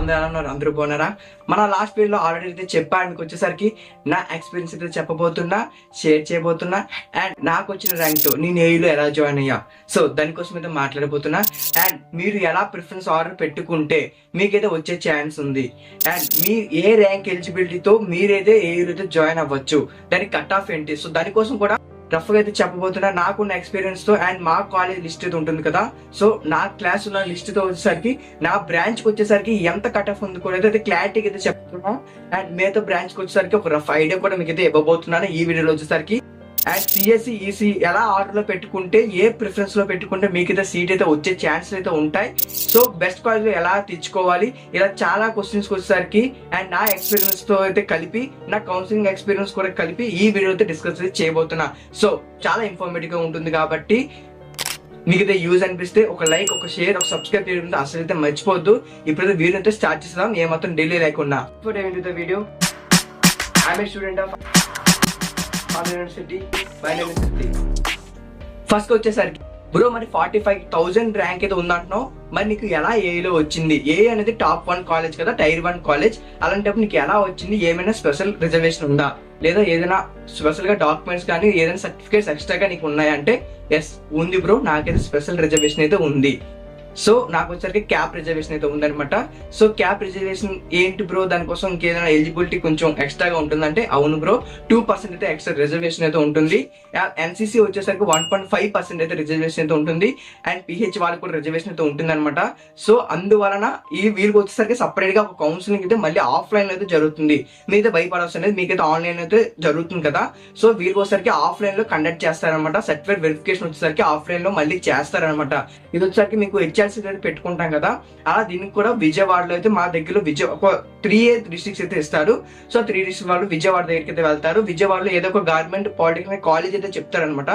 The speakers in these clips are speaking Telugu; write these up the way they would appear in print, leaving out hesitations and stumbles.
అందరూ ఎలా ఉన్నారు? అందరూ బాగున్నారా? మన లాస్ట్ వీడియోలో ఆల్రెడీ అయితే చెప్పాను. మీకు వచ్చేసరికి నా ఎక్స్పీరియన్స్ అయితే చెప్పబోతున్నా, షేర్ చేయబోతున్నా, అండ్ నాకు వచ్చిన ర్యాంక్ తో నేను ఏయులో ఎలా జాయిన్ అయ్యా, సో దానికోసం అయితే మాట్లాడబోతున్నా. అండ్ మీరు ఎలా ప్రిఫరెన్స్ ఆర్డర్ పెట్టుకుంటే మీకైతే వచ్చే ఛాన్స్ ఉంది, అండ్ మీ ఏ ర్యాంక్ ఎలిజిబిలిటీతో మీరైతే ఏయులో అయితే జాయిన్ అవ్వచ్చు, దానికి కట్ ఆఫ్ ఏంటి, సో దానికోసం కూడా రఫ్ గా అయితే చెప్పబోతున్నా నాకున్న ఎక్స్పీరియన్స్ తో. అండ్ మా కాలేజ్ లిస్ట్ అయితే ఉంటుంది కదా, సో నా క్లాస్ ఉన్న లిస్ట్ తో వచ్చేసరికి నా బ్రాంచ్ కి వచ్చేసరికి ఎంత కట్ ఆఫ్ ఉంది కూడా అయితే క్లారిటీగా అయితే చెప్తున్నా. అండ్ మిగతా బ్రాంచ్ కి వచ్చేసరికి ఒక రఫ్ ఐడియా కూడా మీకు అయితే ఇవ్వబోతున్నాను ఈ వీడియోలో వచ్చేసరికి. అండ్ సిఎస్సి ఈసీ ఎలా ఆర్డర్ లో పెట్టుకుంటే, ఏ ప్రిఫరెన్స్ లో పెట్టుకుంటే మీకైతే సీట్ అయితే వచ్చే ఛాన్సెస్ అయితే ఉంటాయి, సో బెస్ట్ కాలేజ్ లో ఎలా తెచ్చుకోవాలి, ఇలా చాలా క్వశ్చన్స్ వచ్చేసరికి అండ్ నా ఎక్స్పీరియన్స్ తో అయితే కలిపి, నా కౌన్సిలింగ్ ఎక్స్పీరియన్స్ కూడా కలిపి ఈ వీడియో అయితే డిస్కస్ చేయబోతున్నా. సో చాలా ఇన్ఫర్మేటివ్ గా ఉంటుంది కాబట్టి మీకైతే యూజ్ అనిపిస్తే ఒక లైక్, ఒక షేర్, ఒక సబ్స్క్రైబ్ చేయడం అసలు అయితే మర్చిపోద్దు. ఇప్పుడైతే వీడియో అయితే స్టార్ట్ చేద్దాం ఏమాత్రం డిలే లేకుండా. Video I'm a student of university by university. First వచ్చేసరికి బ్రో మరి 45,000 ర్యాంక్ అయితే ఉందంటున్నావు, మరి నీకు ఎలా ఏలో వచ్చింది? ఏ అనేది టాప్ 1 కాలేజ్ కదా, టైర్ 1 కాలేజ్. అలాంటప్పుడు నీకు ఎలా వచ్చింది? ఏమైనా స్పెషల్ రిజర్వేషన్ ఉందా, లేదా ఏదైనా స్పెషల్ గా డాక్యుమెంట్స్ కానీ ఏదైనా సర్టిఫికేట్స్ ఎక్స్ట్రాగా నీకు ఉన్నాయంటే ఎస్ ఉంది బ్రో, నాకైతే స్పెషల్ రిజర్వేషన్ అయితే ఉంది. సో నాకు వచ్చరికి క్యాప్ రిజర్వేషన్ అయితే ఉందనమాట. సో క్యాప్ రిజర్వేషన్ ఏంటి బ్రో, దానికోసం ఇంకేదైనా ఎలిజిబిలిటీ కొంచెం ఎక్స్ట్రాగా ఉంటుందంటే అవును బ్రో, 2% అయితే ఎక్స్ట్రా రిజర్వేషన్ అయితే ఉంటుంది. ఎన్సీసీ వచ్చేసరికి 1.5% అయితే రిజర్వేషన్ అయితే ఉంటుంది. అండ్ పిహెచ్ వాళ్ళకి కూడా రిజర్వేషన్ అయితే ఉంటుంది అనమాట. సో అందువలన ఈ వీళ్ళకి వచ్చేసరికి సపరేట్ గా ఒక కౌన్సిలింగ్ అయితే మళ్ళీ ఆఫ్లైన్ అయితే జరుగుతుంది. మీరైతే భయపడాల్సి అనేది మీకైతే ఆన్లైన్ అయితే జరుగుతుంది కదా. సో వీళ్ళకి వచ్చేసరికి ఆఫ్లైన్ లో కండక్ట్ చేస్తారనమాట. సర్టిఫికేట్ వెరిఫికేషన్ వచ్చేసరికి ఆఫ్లైన్ లో మళ్ళీ చేస్తారనమాట. ఇది వచ్చేసరికి మీకు పెట్టుకుంటాం కదా, అలా దీనికి కూడా విజయవాడలో అయితే మా దగ్గరలో ఒక 3 డిస్ట్రిక్ట్స్ అయితే ఇస్తారు. సో 3 డిస్ట్రిక్ట్ వాళ్ళు విజయవాడ దగ్గరికి అయితే వెళ్తారు. విజయవాడలో ఏదో ఒక గవర్నమెంట్ పాలిటెక్నిక్ కాలేజ్ అయితే చెప్తారనమాట.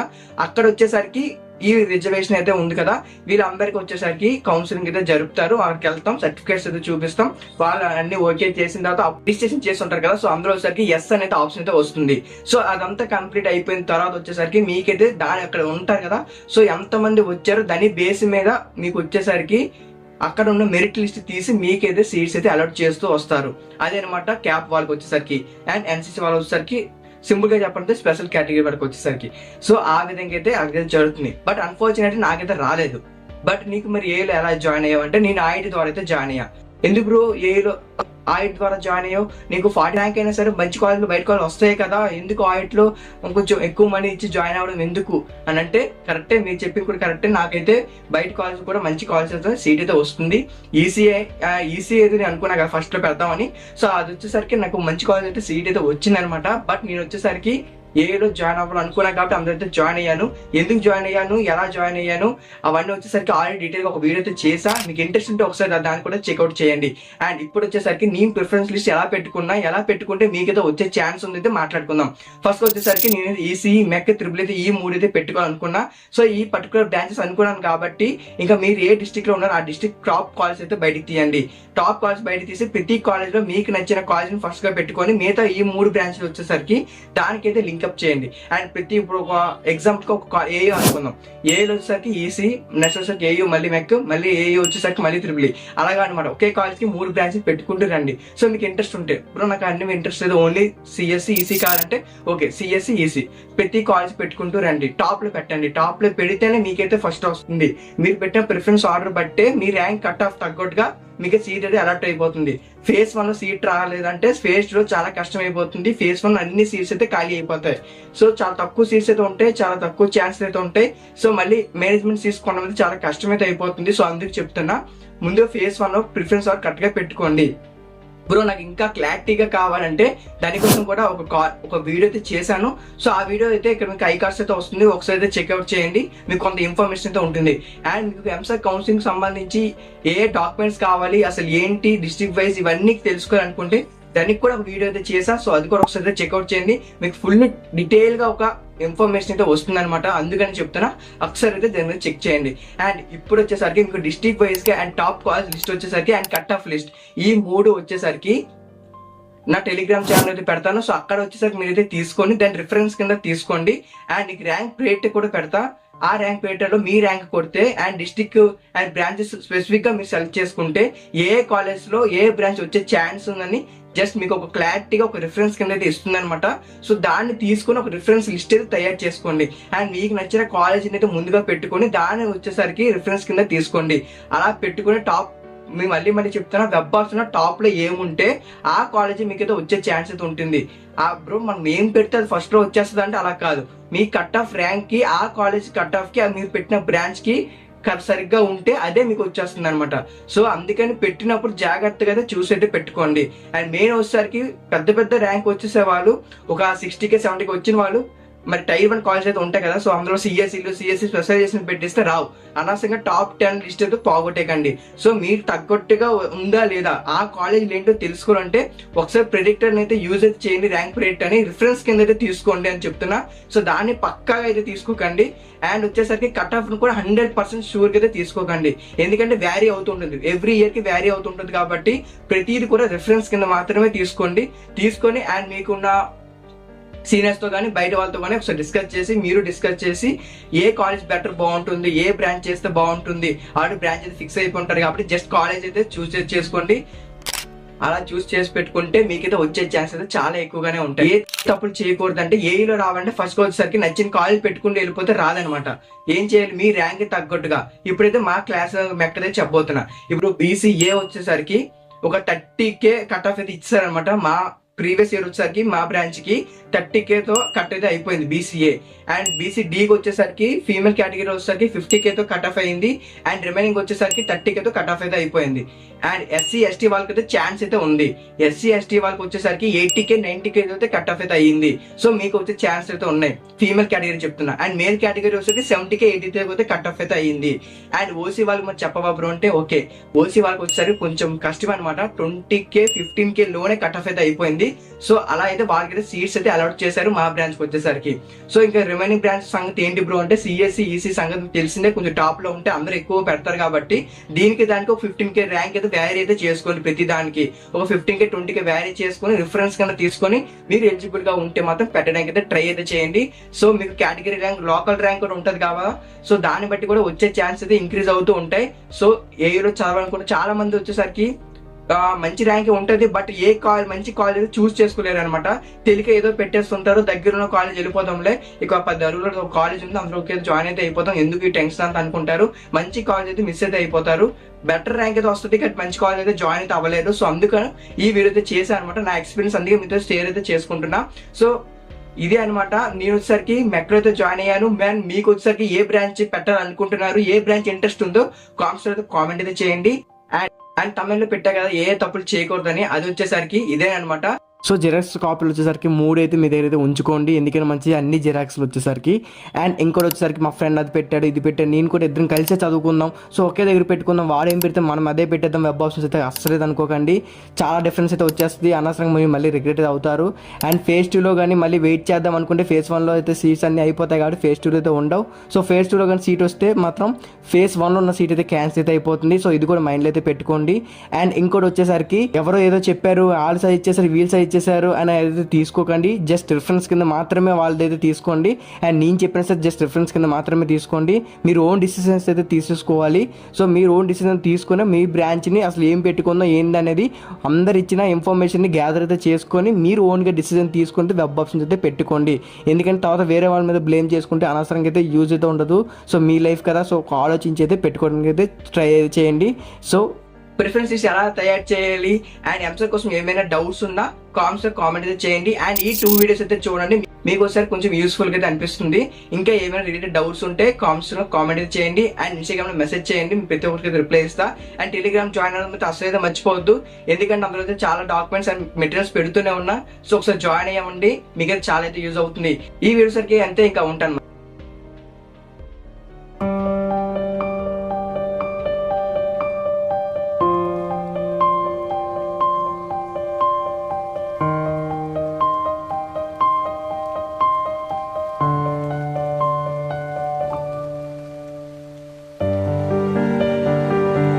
అక్కడ వచ్చేసరికి ఈ రిజర్వేషన్ అయితే ఉంది కదా, వీళ్ళందరికీ వచ్చేసరికి కౌన్సిలింగ్ అయితే జరుపుతారు. అక్కడికి వెళ్తాం, సర్టిఫికేట్స్ అయితే చూపిస్తాం, వాళ్ళు అన్ని ఓకే చేసిన తర్వాత రిజిస్ట్రేషన్ చేసి ఉంటారు కదా, సో అందులో వచ్చేసరికి ఎస్ అనేది ఆప్షన్ అయితే వస్తుంది. సో అదంతా కంప్లీట్ అయిపోయిన తర్వాత వచ్చేసరికి మీకైతే దాని అక్కడ ఉంటారు కదా, సో ఎంతమంది వచ్చారో దాని బేస్ మీద మీకు వచ్చేసరికి అక్కడ ఉన్న మెరిట్ లిస్ట్ తీసి మీకైతే సీట్స్ అయితే అలాట్ చేస్తూ వస్తారు. అదేనమాట క్యాప్ వాళ్ళకి వచ్చేసరికి. అండ్ ఎన్సీసీ వాళ్ళు వచ్చేసరికి సింపుల్ గా చెప్పండి స్పెషల్ కేటగిరీ వరకు వచ్చేసరికి. సో ఆ విధంగా అయితే అక్కడ జరుగుతుంది. బట్ అన్ఫార్చునేట్లీ నాకైతే రాలేదు. బట్ నీకు మరి ఏలో ఎలా జాయిన్ అయ్యావంటే నేను ఐఐటి ద్వారా అయితే జాయిన్ అయ్యా. ఎందుకు బ్రో ఏలో ఐఐటి ద్వారా జాయిన్ అయ్యావు? నీకు 40 ర్యాంక్ అయినా సరే మంచి కాలేజ్లో బయట కాలేజ్ వస్తాయి కదా, ఎందుకు ఐఐటిలో కొంచెం ఎక్కువ మనీ ఇచ్చి జాయిన్ అవ్వడం ఎందుకు అని అంటే, కరెక్టే మీరు చెప్పింది కూడా కరెక్టే. నాకైతే బయట కాలేజ్ కూడా మంచి కాలేజ్ అయితే సీట్ అయితే వస్తుంది. ఈసీఐ అయితే నేను అనుకున్నా కదా ఫస్ట్ లో పెడతామని. సో అది వచ్చేసరికి నాకు మంచి కాలేజ్ అయితే సీట్ అయితే వచ్చింది అనమాట. బట్ నేను వచ్చేసరికి ఏలో జాయిన్ అవ్వాలనుకున్నాను కాబట్టి అందరైతే జాయిన్ అయ్యాను. ఎందుకు జాయిన్ అయ్యాను, ఎలా జాయిన్ అయ్యాను అవన్నీ వచ్చేసరికి ఆల్రెడీ డీటెయిల్ గా ఒక వీడియో అయితే చేసా. మీకు ఇంట్రెస్ట్ ఉంటే ఒకసారి దాన్ని కూడా చెక్అవుట్ చేయండి. అండ్ ఇప్పుడు వచ్చేసరికి నేను ప్రిఫరెన్స్ లిస్ట్ ఎలా పెట్టుకుంటే మీకైతే వచ్చే ఛాన్స్ ఉంది అయితే మాట్లాడుకుందాం. ఫస్ట్ వచ్చేసరికి నేను ఈసీఈ, మెక్, త్రిబుల్ అయితే ఈ 3 అయితే పెట్టుకోవాలనుకున్నా. సో ఈ పర్టికులర్ బ్రాంచెస్ అనుకున్నాను కాబట్టి ఇంకా మీరు ఏ డిస్ట్రిక్ట్ లో ఉన్నారో ఆ డిస్ట్రిక్ట్ టాప్ కాలేజ్ అయితే బయటికి తీయండి. టాప్ కాలేజ్ బయటకు తీసి ప్రతి కాలేజ్ లో మీకు నచ్చిన కాలేజ్ ని ఫస్ట్ గా పెట్టుకొని మిగతా ఈ 3 బ్రాంచ్లు వచ్చేసరికి దానికైతే లింకప్ చేయండి. అండ్ ప్రతి ఇప్పుడు ఒక ఎగ్జాంపుల్ ఒక ఏయూ అనుకుందాం. ఏలో వచ్చేసరికి ఈసీ, నెక్స్ట్ వచ్చేసరికి ఏయూ, మళ్ళీ మెక్, మళ్ళీ ఏయూ వచ్చేసరికి మళ్ళీ త్రిబుల్. అలాగా అనమాట. ఒకే కాలేజ్ కి 3 బ్రాంచెస్ పెట్టుకుంటూ రండి. సో మీకు ఇంట్రెస్ట్ ఉంటే ఇప్పుడు నాకు అన్ని ఇంట్రెస్ట్ లేదు, ఓన్లీ సిఎస్సి ఈసీ కావాలంటే ఓకే సిఎస్సి ఈసీ ప్రతి కాలేజ్ పెట్టుకుంటూ రండి. టాప్ లో పెట్టండి. టాప్ లో పెడితేనే మీకైతే ఫస్ట్ వస్తుంది. మీరు పెట్టిన ప్రిఫరెన్స్ ఆర్డర్ బట్టే మీ ర్యాంక్ కట్ ఆఫ్ తగ్గట్టుగా మీకు సీట్ అయితే అలర్ట్ అయిపోతుంది. ఫేజ్ 1 లో సీట్ రాలేదంటే ఫేజ్ 2 చాలా కష్టం అయిపోతుంది. ఫేజ్ 1 అన్ని సీట్స్ అయితే ఖాళీ అయిపోతాయి. సో చాలా తక్కువ సీట్స్ అయితే ఉంటాయి, చాలా తక్కువ ఛాన్సెస్ అయితే ఉంటాయి. సో మళ్ళీ మేనేజ్మెంట్ సీట్స్ కొనడం చాలా కష్టం అయితే అయిపోతుంది. సో అందుకు చెప్తున్నా, ముందు ఫేజ్ 1 లో ప్రిఫరెన్స్ ఆర్డర్ కరెక్ట్ గా పెట్టుకోండి. బ్రో నాకు ఇంకా క్లారిటీగా కావాలంటే దానికోసం కూడా ఒక వీడియో అయితే చేశాను. సో ఆ వీడియో అయితే ఇక్కడ మీకు ఐ కార్డ్స్ అయితే వస్తుంది, ఒకసారి అయితే చెక్అవుట్ చేయండి, మీకు కొంత ఇన్ఫర్మేషన్ అయితే ఉంటుంది. అండ్ మీకు ఎంసెట్ కౌన్సిలింగ్ సంబంధించి ఏ డాక్యుమెంట్స్ కావాలి, అసలు ఏంటి డిస్ట్రిక్ట్ వైజ్ ఇవన్నీ తెలుసుకోవాలనుకుంటే దానికి కూడా ఒక వీడియో అయితే చేసా. సో అది కూడా ఒకసారి చెక్అవుట్ చేయండి, మీకు ఫుల్ డీటెయిల్ గా ఒక ఇన్ఫర్మేషన్ అయితే వస్తుంది అనమాట. అందుకని చెప్తున్నా, ఒకసారి అయితే దాని మీద చెక్ చేయండి. అండ్ ఇప్పుడు వచ్చేసరికి మీకు డిస్ట్రిక్ట్ వైజ్ గా అండ్ టాప్ కాలేజ్ లిస్ట్ వచ్చేసరికి అండ్ కట్ ఆఫ్ లిస్ట్ ఈ 3 వచ్చేసరికి నా టెలిగ్రామ్ ఛానల్ అయితే పెడతాను. సో అక్కడ వచ్చేసరికి మీరైతే తీసుకొని దాని రిఫరెన్స్ కింద తీసుకోండి. అండ్ నీకు ర్యాంక్ రేట్ కూడా పెడతా. ఆ ర్యాంక్ పేటర్లో మీ ర్యాంక్ కొడితే and district and branches specific గా మీరు సెలెక్ట్ చేసుకుంటే ఏ కాలేజ్ లో ఏ బ్రాంచ్ వచ్చే ఛాన్స్ ఉందని జస్ట్ మీకు ఒక క్లారిటీగా ఒక రిఫరెన్స్ కింద అయితే ఇస్తుంది అనమాట. సో దాన్ని తీసుకుని ఒక రిఫరెన్స్ లిస్ట్ అయితే తయారు చేసుకోండి అండ్ మీకు నచ్చిన కాలేజీని అయితే ముందుగా పెట్టుకొని దాన్ని వచ్చేసరికి రిఫరెన్స్ కింద తీసుకోండి. అలా పెట్టుకుని టాప్ మేము మళ్ళీ చెప్తున్నా, వెబ్ ఆప్షన్ టాప్ లో ఏముంటే ఆ కాలేజీ మీకు అయితే వచ్చే ఛాన్స్ అయితే ఉంటుంది. ఆ బ్రో మనం ఏం పెడితే అది ఫస్ట్ లో వచ్చేస్తుంది అంటే అలా కాదు. మీ కట్ ఆఫ్ ర్యాంక్ కి ఆ కాలేజ్ కట్ ఆఫ్ కి మీరు పెట్టిన బ్రాంచ్ కి సరిగ్గా ఉంటే అదే మీకు వచ్చేస్తుంది అనమాట. సో అందుకని పెట్టినప్పుడు జాగ్రత్తగా అయితే చూసి అయితే పెట్టుకోండి. అండ్ మెయిన్ వచ్చేసరికి పెద్ద ర్యాంక్ వచ్చేసే వాళ్ళు ఒక 60K 70K వచ్చిన వాళ్ళు మరి టైర్ 1 కాలేజ్ అయితే ఉంటాయి కదా. సో అందులో సిఎస్సి స్పెషలైజేషన్ పెట్టిస్తే రావు. అనవసరంగా టాప్ 10 లిస్ట్ అయితే పోగొట్టేకండి. సో మీరు తగ్గట్టుగా ఉందా లేదా ఆ కాలేజ్ ఏంటో తెలుసుకోవాలంటే ఒకసారి ప్రెడిక్టర్ అయితే యూజ్ అయితే చేయండి. ర్యాంక్ ప్రెడిక్టర్ అని రిఫరెన్స్ కింద అయితే తీసుకోండి అని చెప్తున్నా. సో దాన్ని పక్కాగా అయితే తీసుకోకండి. అండ్ వచ్చేసరికి కట్ ఆఫ్ కూడా 100% షూర్ గా అయితే తీసుకోకండి. ఎందుకంటే వ్యారీ అవుతుంటుంది, ఎవ్రీ ఇయర్ కి వ్యారీ అవుతుంటుంది. కాబట్టి ప్రతిది కూడా రిఫరెన్స్ కింద మాత్రమే తీసుకొని అండ్ మీకున్న సీనియర్స్ తో కానీ బయట వాళ్ళతో కానీ ఒకసారి డిస్కస్ చేసి ఏ కాలేజ్ బెటర్ బాగుంటుంది, ఏ బ్రాంచ్ చేస్తే బాగుంటుంది, ఆల్రెడీ బ్రాంచ్ అయితే ఫిక్స్ అయిపోంటారు. కాబట్టి జస్ట్ కాలేజ్ అయితే చూస్ చేసుకోండి. అలా చూస్ చేసి పెట్టుకుంటే మీకైతే వచ్చే ఛాన్స్ అయితే చాలా ఎక్కువగానే ఉంటాయి. ఏ తప్పులు చేయకూడదు అంటే ఏఈలో రావాలంటే ఫస్ట్ వచ్చేసరికి నచ్చిన కాలేజ్ పెట్టుకుంటూ వెళ్ళిపోతే రాదనమాట. ఏం చేయాలి, మీ ర్యాంక్ తగ్గట్టుగా. ఇప్పుడైతే మా క్లాస్ మెక్కదే చెప్పబోతున్నా. ఇప్పుడు BCA వచ్చేసరికి ఒక 30K కట్ ఆఫ్ అయితే ఇచ్చారనమాట. మా ప్రీవియస్ ఇయర్ వచ్చేసరికి మా బ్రాంచ్ కి 30K తో కట్ అయితే అయిపోయింది BCA. అండ్ BCDకి వచ్చేసరికి ఫీమేల్ కేటగిరీ వచ్చేసరికి 50K తో కట్ ఆఫ్ అయింది. అండ్ రిమైనింగ్ వచ్చేసరికి 30K తో కట్ ఆఫ్ అయితే అయిపోయింది. అండ్ SC/ST వాళ్ళకి అయితే ఛాన్స్ అయితే ఉంది. SC/ST వాళ్ళకి వచ్చేసరికి 80K 90K అయితే కట్ ఆఫ్ అయితే అయ్యింది. సో మీకు వచ్చే ఛాన్స్ అయితే ఉన్నాయి. ఫీమేల్ కేటగిరీ చెప్తున్నా. అండ్ మేల్ కేటగిరీ వచ్చేసరికి 70K 80K అయితే కట్ ఆఫ్ అయితే అయ్యింది. అండ్ OC వాళ్ళకి మరి చెప్పబాబు అంటే ఓకే, OC వాళ్ళకి వచ్చేసరికి కొంచెం కష్టం అనమాట. 20K 15K లోనే కట్ ఆఫ్ అయితే అయిపోయింది. సో అలా అయితే వాళ్ళకి సీట్స్ అయితే అలాట్ చేశారు మా బ్రాంచ్ కి వచ్చేసరికి. సో ఇంకా రిమైనింగ్ బ్రాంచ్ సంగతి ఏంటి బ్రో అంటే CSC EC సంగతి తెలిసిందే, కొంచెం టాప్ లో ఉంటే అందరూ ఎక్కువ పెడతారు. కాబట్టి దానికి ఒక 15K ర్యాంక్ అయితే వ్యారీ అయితే చేసుకోండి. ప్రతి దానికి ఒక 15K 20K వ్యారీ చేసుకొని రిఫరెన్స్ కింద తీసుకొని మీరు ఎలిజిబుల్ గా ఉంటే మాత్రం పెట్టడానికి అయితే ట్రై అయితే చేయండి. సో మీకు కేటగిరీ ర్యాంక్, లోకల్ ర్యాంక్ కూడా ఉంటది కాబట్టి సో దాన్ని బట్టి కూడా వచ్చే ఛాన్స్ అయితే ఇంక్రీజ్ అవుతూ ఉంటాయి. సో ఏఈలో చదవాలనుకుంటే చాలా మంది వచ్చేసరికి మంచి ర్యాంక్ ఉంటది, బట్ ఏ మంచి కాలేజ్ చూస్ చేసుకోలేరు అనమాట. తెలిక ఏదో పెట్టేస్తుంటారు, దగ్గర ఉన్న కాలేజ్ వెళ్ళిపోతాంలే, ఇక 10 అడుగులో కాలేజ్ ఉంది అందులో జాయిన్ అయితే అయిపోతాం, ఎందుకు ఈ టెన్షన్ అంత అనుకుంటారు. మంచి కాలేజ్ అయితే మిస్ అయితే అయిపోతారు. బెటర్ ర్యాంక్ అయితే వస్తుంది కానీ మంచి కాలేజ్ అయితే జాయిన్ అయితే అవ్వలేదు. సో అందుకని ఈ వీడియో అయితే చేశాను అనమాట. నా ఎక్స్పీరియన్స్ అందుకే మీతో షేర్ అయితే చేసుకుంటున్నా. సో ఇదే అనమాట. నేను వచ్చేసరికి మెట్రో అయితే జాయిన్ అయ్యాను. మీకు వచ్చేసరికి ఏ బ్రాంచ్ పెట్టాలనుకుంటున్నారు, ఏ బ్రాంచ్ ఇంట్రెస్ట్ ఉందో కామెంట్ అయితే చేయండి. అండ్ తమిళ్లో పెట్టా కదా ఏ తప్పులు చేయకూడదని, అది వచ్చేసరికి ఇదే అనమాట. సో జిరాక్స్ కాపీలు వచ్చేసరికి 3 అయితే మీ దగ్గర అయితే ఉంచుకోండి, ఎందుకంటే మంచి అన్ని జిరాక్స్లు వచ్చేసరికి. అండ్ ఇంకోటి వచ్చేసరికి మా ఫ్రెండ్ అది పెట్టాడు, ఇది పెట్టాడు, నేను కూడా ఇద్దరం కలిసే చదువుకుందాం, సో ఒకే దగ్గర పెట్టుకుందాం, వాడు ఏం పెడితే మనం అదే పెట్టేద్దాం. వెబ్ ఆప్షన్స్ అయితే అస్సలేదు అనుకోకండి, చాలా డిఫరెన్స్ అయితే వచ్చేస్తుంది. అనవసరంగా మీరు మళ్ళీ రిగ్రెట్ అవుతారు. అండ్ phase 2లో కానీ మళ్ళీ వెయిట్ చేద్దాం అనుకుంటే phase 1లో అయితే సీట్స్ అన్ని అయిపోతాయి కాబట్టి phase 2లో అయితే ఉండవు. సో phase 2లో కానీ సీట్ వస్తే మాత్రం phase 1లో ఉన్న సీట్ అయితే క్యాన్సిల్ అయితే అయిపోతుంది. సో ఇది కూడా మైండ్లో అయితే పెట్టుకోండి. అండ్ ఇంకోటి వచ్చేసరికి ఎవరో ఏదో చెప్పారు, వాళ్ళు సైజ్ చేశారు, వీళ్ళు సైజ్ చేశారు అని అయితే తీసుకోకండి. జస్ట్ రిఫరెన్స్ కింద మాత్రమే వాళ్ళదైతే తీసుకోండి. అండ్ నేను చెప్పిన సార్ జస్ట్ రిఫరెన్స్ కింద మాత్రమే తీసుకోండి. మీరు ఓన్ డిసిషన్స్ అయితే తీసుకోవాలి. సో మీరు ఓన్ డిసిషన్ తీసుకుని మీ బ్రాంచ్ని అసలు ఏం పెట్టుకుందో ఏంది అనేది అందరు ఇచ్చిన ఇన్ఫర్మేషన్ని గ్యాదర్ అయితే చేసుకొని మీరు ఓన్గా డిసిజన్ తీసుకుంటే వెబ్ ఆప్షన్స్ అయితే పెట్టుకోండి. ఎందుకంటే తర్వాత వేరే వాళ్ళ మీద బ్లేమ్ చేసుకుంటే అనవసరంగా అయితే యూజ్ అయితే ఉండదు. సో మీ లైఫ్ కదా, సో ఆలోచించి అయితే పెట్టుకోవడానికి అయితే ట్రై చేయండి. సో ప్రిఫరెన్స్ లిస్ట్ ఎలా తయారు చేయాలి అండ్ ఎంసెట్ కోసం ఏమైనా డౌట్స్ ఉన్నా కామెంట్ అయితే చేయండి. అండ్ ఈ 2 వీడియోస్ అయితే చూడండి, మీకు ఒకసారి కొంచెం యూస్ఫుల్ గా అయితే అనిపిస్తుంది. ఇంకా ఏమైనా రిలేటెడ్ డౌట్స్ ఉంటే కామెంట్ అయితే చేయండి. అండ్ ఇన్స్టాగ్రామ్ లో మెసేజ్ చేయండి, ప్రతి ఒక్కరికి రిప్లై ఇస్తా. అండ్ టెలిగ్రామ్ జాయిన్ అవ్వడం అసలు అయితే మర్చిపోవద్దు, ఎందుకంటే అందులో అయితే చాలా డాక్యుమెంట్స్ అండ్ మెటీరియల్స్ పెడుతూనే ఉన్నా. సో ఒకసారి జాయిన్ అయ్యామండి, మీకు చాలా అయితే యూజ్ అవుతుంది. ఈ వీడియోస్ అంతే, ఇంకా ఉంటాను.